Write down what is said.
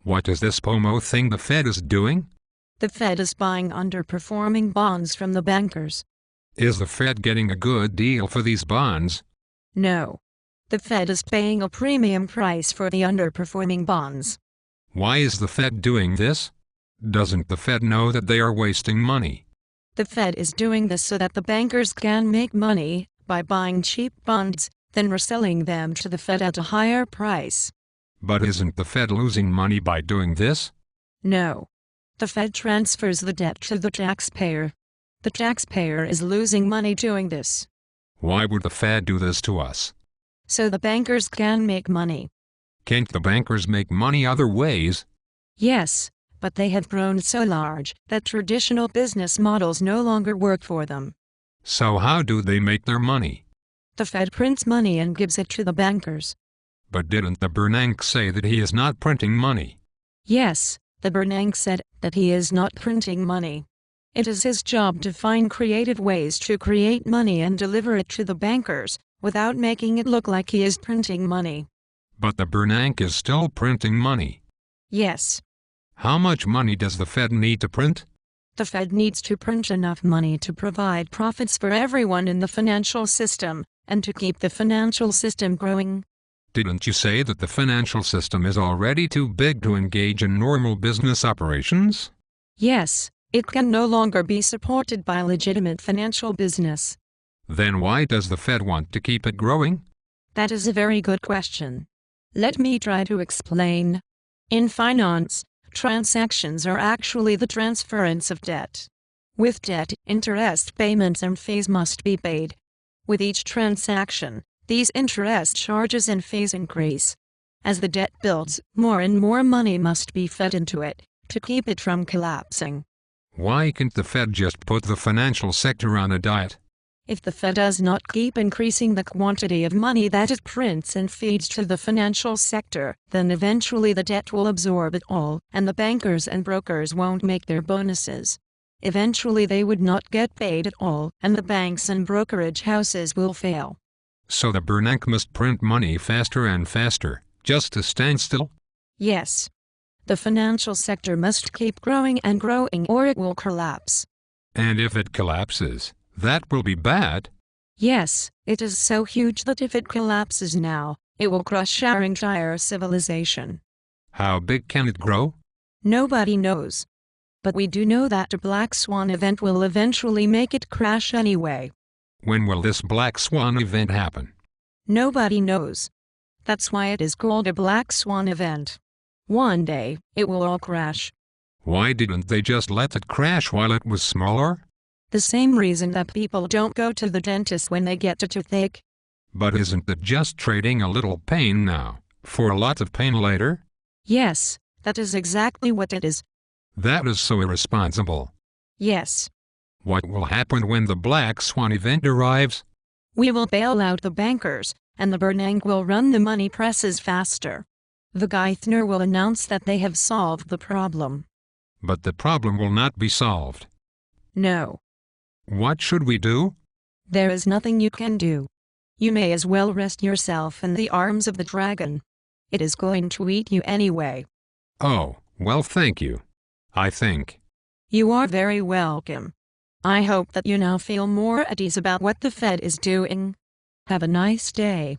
What is this POMO thing the Fed is doing? The Fed is buying underperforming bonds from the bankers. Is the Fed getting a good deal for these bonds? No. The Fed is paying a premium price for the underperforming bonds. Why is the Fed doing this? Doesn't the Fed know that they are wasting money? The Fed is doing this so that the bankers can make money by buying cheap bonds, then reselling them to the Fed at a higher price. But isn't the Fed losing money by doing this? No. The Fed transfers the debt to the taxpayer. The taxpayer is losing money doing this. Why would the Fed do this to us? So the bankers can make money. Can't the bankers make money other ways? Yes, but they have grown so large that traditional business models no longer work for them. So how do they make their money? The Fed prints money and gives it to the bankers. But didn't the Bernanke say that he is not printing money? Yes, the Bernanke said that he is not printing money. It is his job to find creative ways to create money and deliver it to the bankers, without making it look like he is printing money. But the Bernanke is still printing money. Yes. How much money does the Fed need to print? The Fed needs to print enough money to provide profits for everyone in the financial system, and to keep the financial system growing. Didn't you say that the financial system is already too big to engage in normal business operations? Yes, it can no longer be supported by legitimate financial business. Then why does the Fed want to keep it growing? That is a very good question. Let me try to explain. In finance, transactions are actually the transference of debt. With debt, interest payments and fees must be paid. With each transaction, these interest charges and fees increase. As the debt builds, more and more money must be fed into it to keep it from collapsing. Why can't the Fed just put the financial sector on a diet? If the Fed does not keep increasing the quantity of money that it prints and feeds to the financial sector, then eventually the debt will absorb it all, and the bankers and brokers won't make their bonuses. Eventually they would not get paid at all, and the banks and brokerage houses will fail. So the Bernanke must print money faster and faster, just to stand still? Yes. The financial sector must keep growing and growing or it will collapse. And if it collapses, that will be bad. Yes, it is so huge that if it collapses now, it will crush our entire civilization. How big can it grow? Nobody knows. But we do know that a black swan event will eventually make it crash anyway. When will this black swan event happen? Nobody knows. That's why it is called a black swan event. One day, it will all crash. Why didn't they just let it crash while it was smaller? The same reason that people don't go to the dentist when they get a toothache. But isn't it just trading a little pain now, for a lot of pain later? Yes, that is exactly what it is. That is so irresponsible. Yes. What will happen when the black swan event arrives? We will bail out the bankers, and the Bernanke will run the money presses faster. The Geithner will announce that they have solved the problem. But the problem will not be solved. No. What should we do? There is nothing you can do. You may as well rest yourself in the arms of the dragon. It is going to eat you anyway. Oh, well, thank you. I think. You are very welcome. I hope that you now feel more at ease about what the Fed is doing. Have a nice day.